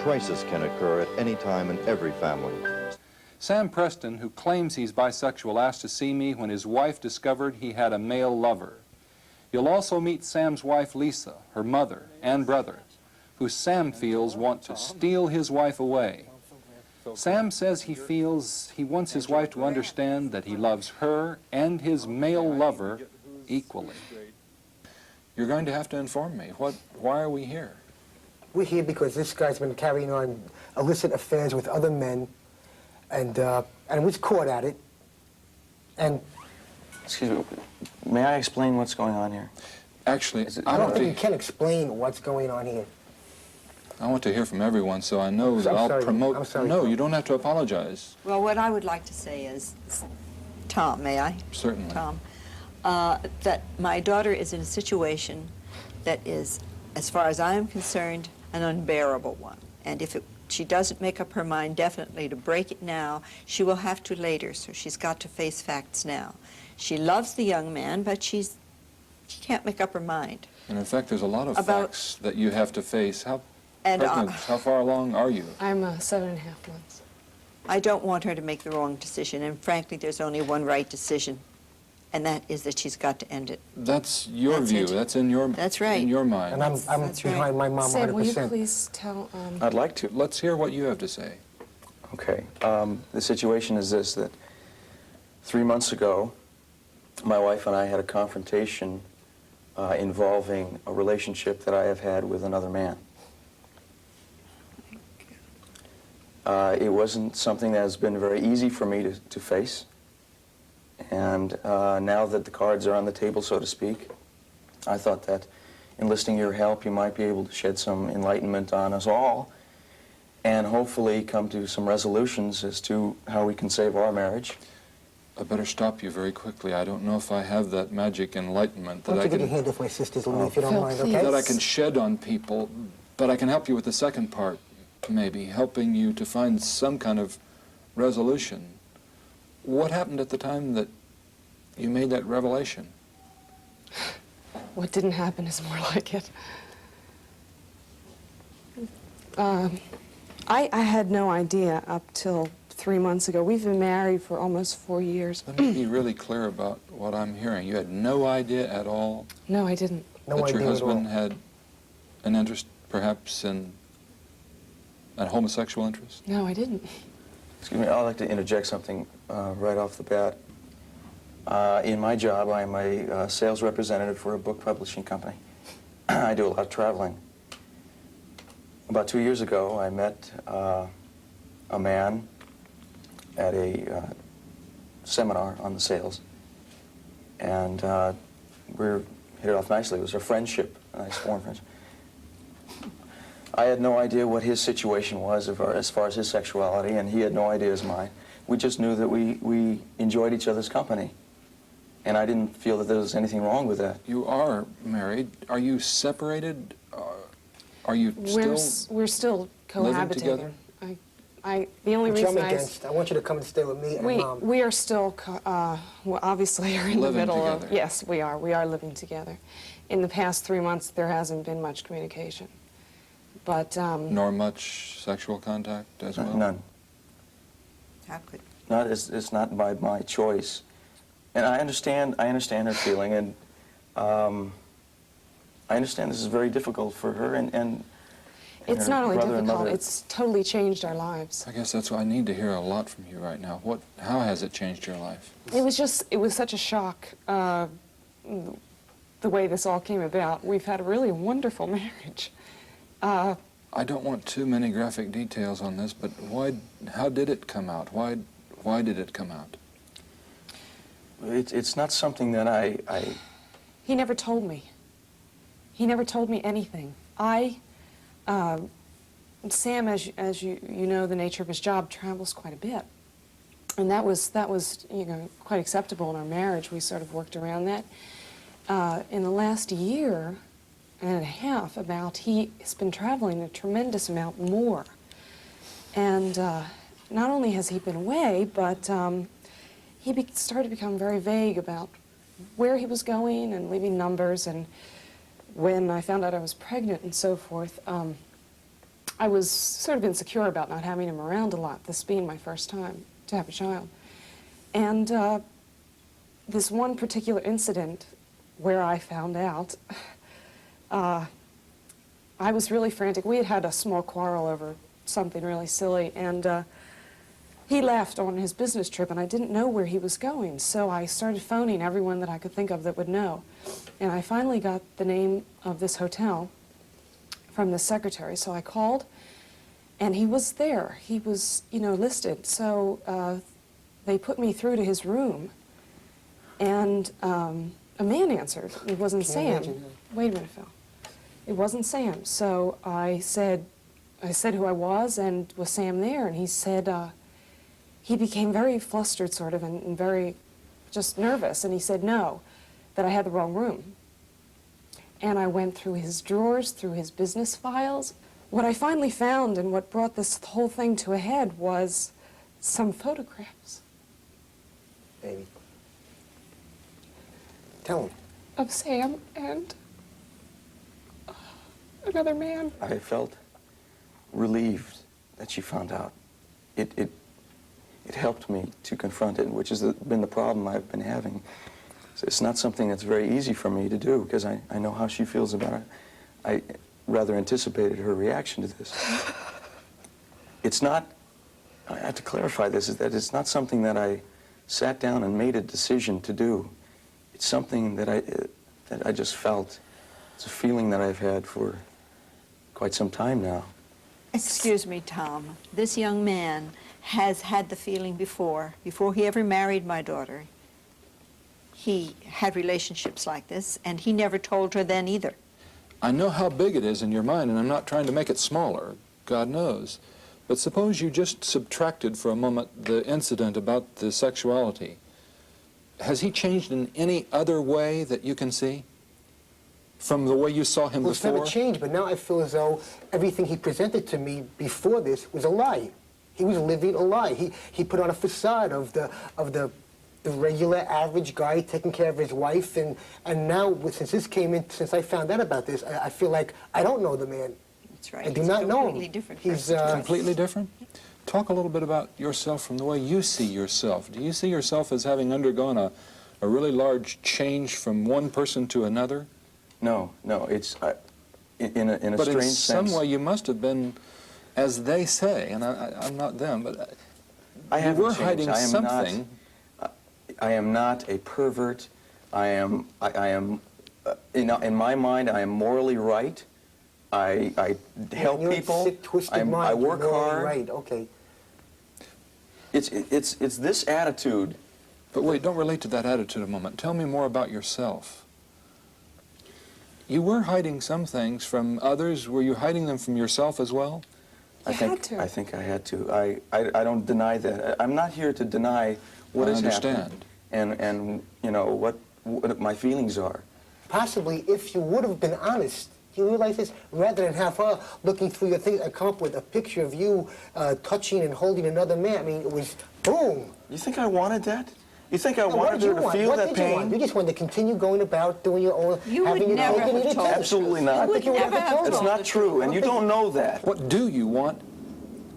crisis can occur at any time in every family. Sam Preston, who claims he's bisexual, asked to see me when his wife discovered he had a male lover. You'll also meet Sam's wife, Lisa, her mother and brother, who Sam feels want to steal his wife away. Sam says he wants his wife to understand that he loves her and his male lover equally. You're going to have to inform me. Why are we here? We're here because this guy's been carrying on illicit affairs with other men, and was caught at it, and... Excuse me, may I explain what's going on here? Actually, I don't think you can explain what's going on here. I want to hear from everyone, so I know that I'll promote... I'm sorry. No, you don't have to apologize. Well, what I would like to say is, Tom, may I? Certainly. Tom, that my daughter is in a situation that is, as far as I am concerned, an unbearable one. And if she doesn't make up her mind definitely to break it now, she will have to later, so she's got to face facts now. She loves the young man, but she can't make up her mind. And in fact, there's a lot of facts that you have to face. How far along are you? I'm 7.5 months. I don't want her to make the wrong decision, and frankly, there's only one right decision, and that is that she's got to end it. That's your view. That's in your That's right. in your mind. And I'm behind my mom 100%. Sam, will you please tell... I'd like to. Let's hear what you have to say. Okay. The situation is this, that 3 months ago, my wife and I had a confrontation involving a relationship that I have had with another man. It wasn't something that has been very easy for me to face. And now that the cards are on the table, so to speak, I thought that enlisting your help, you might be able to shed some enlightenment on us all and hopefully come to some resolutions as to how we can save our marriage. I better stop you very quickly. I don't know if I have that magic enlightenment that Why don't you get your hand off my sister's leg, if you don't mind, okay? that I can shed on people, but I can help you with the second part, maybe, helping you to find some kind of resolution. What happened at the time that you made that revelation? What didn't happen is more like it. I had no idea up till 3 months ago. We've been married for almost 4 years. Let me be really clear about what I'm hearing. You had no idea at all? No, I didn't. That your husband had an interest, perhaps, in a homosexual interest? No, I didn't. Excuse me, I'd like to interject something right off the bat. In my job, I'm a sales representative for a book publishing company. I do a lot of traveling. About 2 years ago, I met a man at a seminar on the sales, and we hit it off nicely. It was a friendship, a nice warm friendship. I had no idea what his situation was as far as his sexuality, and he had no idea as mine. We just knew that we enjoyed each other's company, and I didn't feel that there was anything wrong with that. You are married. Are you separated? Are you We're still cohabitating. together? The only reason I want you to come and stay with me and Mom. We are still, well, obviously are in the middle together. of, yes, we are. We are living together. In the past 3 months, there hasn't been much communication. But, Nor much sexual contact as well? None. How could... It's not by my choice. And I understand her feeling, and I understand this is very difficult for her and it's her not only brother and difficult, mother. it's totally changed our lives. I guess that's why I need to hear a lot from you right now. How has it changed your life? It was such a shock, the way this all came about. We've had a really wonderful marriage. I don't want too many graphic details on this, but how did it come out? Why did it come out? It's not something that I... He never told me. He never told me anything. Sam, as you know, the nature of his job, travels quite a bit. And that was quite acceptable in our marriage. We sort of worked around that. In the last year and a half, he has been traveling a tremendous amount more. And not only has he been away, but he started to become very vague about where he was going and leaving numbers. And when I found out I was pregnant and so forth, I I was sort of insecure about not having him around a lot, this being my first time to have a child. And this one particular incident where I found out, I was really frantic. We had had a small quarrel over something really silly, and he left on his business trip, and I didn't know where he was going, so I started phoning everyone that I could think of that would know. And I finally got the name of this hotel from the secretary, so I called, and he was there. He was, you know, listed. So they put me through to his room, and a man answered. It wasn't Sam. Wait a minute, Phil. It wasn't Sam. So I said who I was, and was Sam there? And he said, he became very flustered, sort of, and very just nervous, and he said no, that I had the wrong room. And I went through his drawers, through his business files. What I finally found, and what brought this whole thing to a head, was some photographs. Baby. Tell him. Of Sam and another man. I felt relieved that she found out. It helped me to confront it, which has been the problem I've been having. So it's not something that's very easy for me to do, because I know how she feels about it. I rather anticipated her reaction to this. It's not, I have to clarify this, is that it's not something that I sat down and made a decision to do. It's something that I just felt. It's a feeling that I've had for quite some time now. Excuse me, Tom. This young man has had the feeling before he ever married my daughter. He had relationships like this, and he never told her then either. I know how big it is in your mind, and I'm not trying to make it smaller, God knows. But suppose you just subtracted for a moment the incident about the sexuality. Has he changed in any other way that you can see? From the way you saw him Well, it's before? never changed, but now I feel as though everything he presented to me before this was a lie. He was living a lie. He put on a facade of the regular, average guy taking care of his wife, and now, since this came in, since I found out about this, I feel like I don't know the man. That's right. I do He's not a know him. completely different He's person. Completely different? Talk a little bit about yourself from the way you see yourself. Do you see yourself as having undergone a really large change from one person to another? No, it's in a But strange in some sense. way you must have been, as they say, and I'm not them, but I you haven't were changed. hiding I am something. I am not a pervert. I am in my mind, I am morally right. I help You're people. Sick, twisted mind. I work You're hard. Right. Okay. It's this attitude. But wait, don't relate to that attitude a moment. Tell me more about yourself. You were hiding some things from others. Were you hiding them from yourself as well? I think I had to. I don't deny that. I'm not here to deny what has happened and you know what my feelings are. Possibly, if you would have been honest, you realize this, rather than have her looking through your things and come up with a picture of you touching and holding another man. I mean, it was boom. You think I wanted that? You think I Now, wanted her to feel that pain? You just wanted to continue going about doing your own, You would having your never cake and have eating told cake. Absolutely not. I think you would never have have told That's her. not true, and you don't know that. What do you want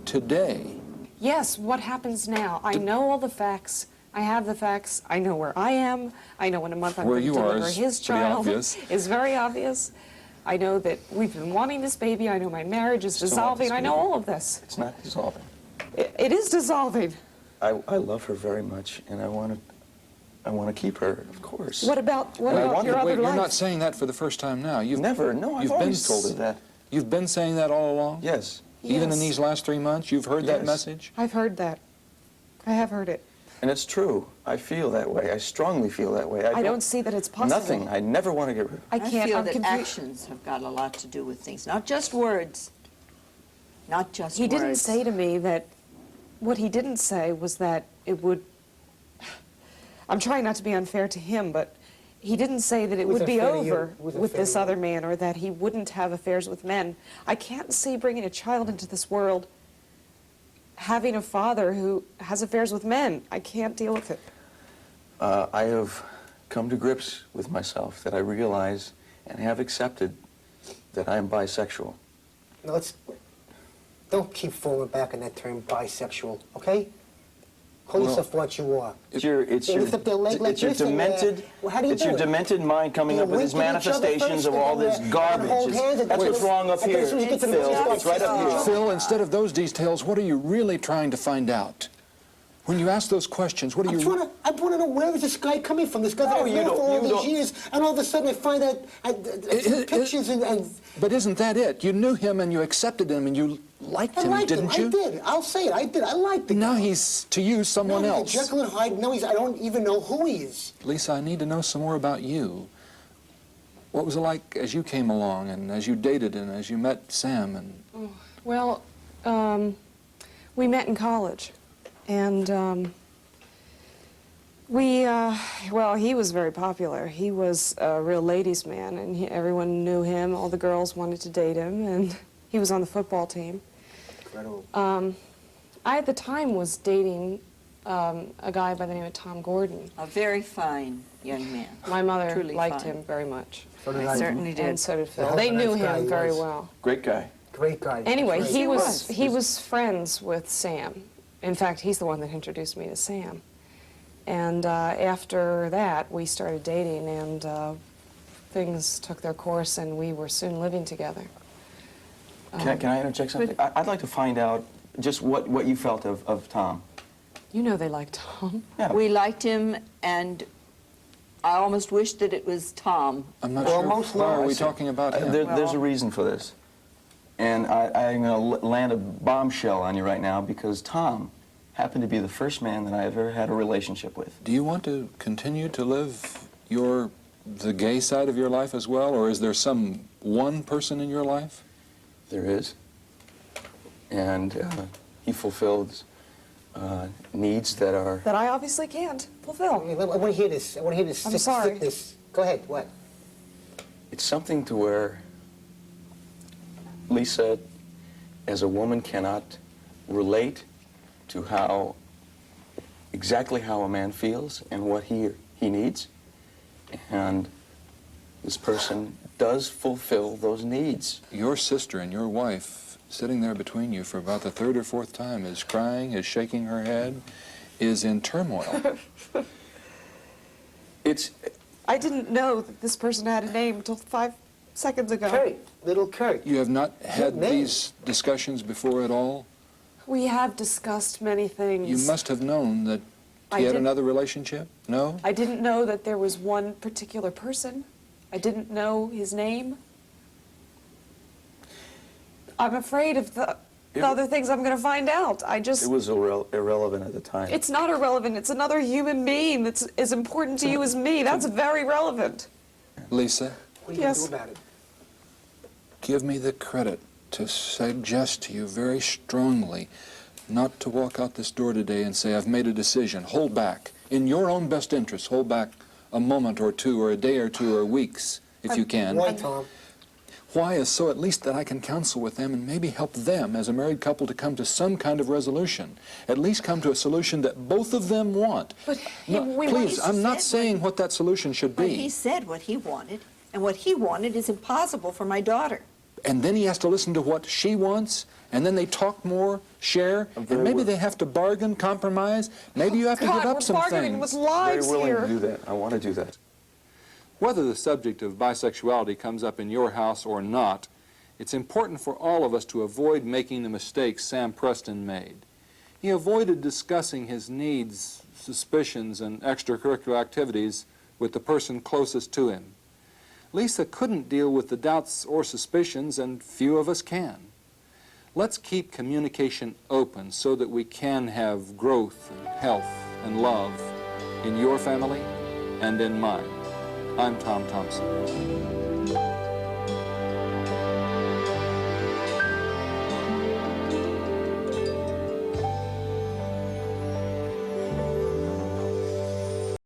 today? Yes, what happens now? I know all the facts. I have the facts. I know where I am. I know in a month I'm Where going to you are deliver is his pretty child. obvious. It's very obvious. I know that we've been wanting this baby. I know my marriage is Still want dissolving. this I know baby. all of this. It's not dissolving. It is dissolving. I love her very much, and I want to keep her, of course. What about And I your wanted- other Wait, life? you're not saying that for the first time now. You've Never. No, I've you've always been told her that. You've been saying that all along? Yes. Even in Yes. these last 3 months, you've heard that Yes. message? I've heard that. I have heard it. And it's true. I feel that way. I strongly feel that way. I don't see that it's possible. Nothing. I never want to get rid of. I can't. feel I'm that confused. actions have got a lot to do with things, not just words. Not just He words. didn't say to me that, what he didn't say was that it would, I'm trying not to be unfair to him, but he didn't say that it Was would be unfair to you. over Was with unfair this to you. other man, or that he wouldn't have affairs with men. I can't see bringing a child into this world having a father who has affairs with men. I can't deal with it. I have come to grips with myself that I realize and have accepted that I am bisexual. Now let's Don't keep falling back on that term bisexual, okay? Call yourself what you are. It's your lift up their leg like it's your this and, demented well, how do you it's do your it? demented mind coming You up with wink these at each other manifestations first of all and this then, garbage. hold hands and That's then what's wrong up and then here. as soon as you get to the middle, Phil, it's right up here. Phil, instead of those details, what are you really trying to find out? When you ask those questions, what are you... I want to know where is this guy coming from? This guy that I've you known for don't- all you these don't- years, and all of a sudden I find out pictures and But isn't that it? You knew him and you accepted him and you liked I him, liked didn't him. you? I did. I'll say it. I did. I liked the Now guy. he's, to you, someone No, else. he's a Jekyll and Hyde. No, I don't even know who he is. Lisa, I need to know some more about you. What was it like as you came along and as you dated and as you met Sam and... Well, we met in college, and well, he was very popular. He was a real ladies' man, and everyone knew him. All the girls wanted to date him, and he was on the football team. Incredible. I, at the time, was dating a guy by the name of Tom Gordon. A very fine young man. My mother Truly liked fine. him very much, So did I certainly and did. so did Phil. Yeah, They nice knew guy him he very was. well. Great guy. Great guy. Anyway, Great. he was friends with Sam. In fact, he's the one that introduced me to Sam. And after that, we started dating, and things took their course, and we were soon living together. Can I interject something? I'd like to find out just what you felt of Tom. You know they like Tom. Yeah. We liked him, and I almost wished that it was Tom. I'm not Almost sure. Why are we lost. talking about him? There's a reason for this. And I'm going to land a bombshell on you right now because Tom happened to be the first man that I ever had a relationship with. Do you want to continue to live the gay side of your life as well, or is there some one person in your life? There is. And he fulfills needs that are... That I obviously can't fulfill. I want to hear this. I want to hear this I'm sorry. sickness. Go ahead. What? It's something to where Lisa, as a woman, cannot relate to exactly how a man feels and what he needs. And this person does fulfill those needs. Your sister and your wife, sitting there between you for about the third or fourth time, is crying, is shaking her head, is in turmoil. I didn't know that this person had a name until 5 seconds ago. Kurt. Little Kurt. You have not had name. these discussions before at all? We have discussed many things. You must have known that I he had did- another relationship? No? I didn't know that there was one particular person. I didn't know his name. I'm afraid of the other things I'm going to find out. It was irrelevant at the time. It's not irrelevant. It's another human being that's as important to you as me. That's very relevant. Lisa, What are you Yes. going to do about it? give me the credit to suggest to you very strongly not to walk out this door today and say, I've made a decision. Hold back. In your own best interest, hold back a moment or two or a day or two or weeks, if you can. Why, Tom? Why is so at least that I can counsel with them and maybe help them as a married couple to come to some kind of resolution. At least come to a solution that both of them want. But Please, I'm not saying what that solution should But he be. said what he wanted, and what he wanted is impossible for my daughter. And then he has to listen to what she wants, and then they talk more, share, and maybe they have to bargain, compromise. Maybe you have to give up some we're bargaining with things. lives Very willing here. to do that. I want to do that. Whether the subject of bisexuality comes up in your house or not, it's important for all of us to avoid making the mistakes Sam Preston made. He avoided discussing his needs, suspicions, and extracurricular activities with the person closest to him. Lisa couldn't deal with the doubts or suspicions, and few of us can. Let's keep communication open so that we can have growth and health and love in your family and in mine. I'm Tom Thompson.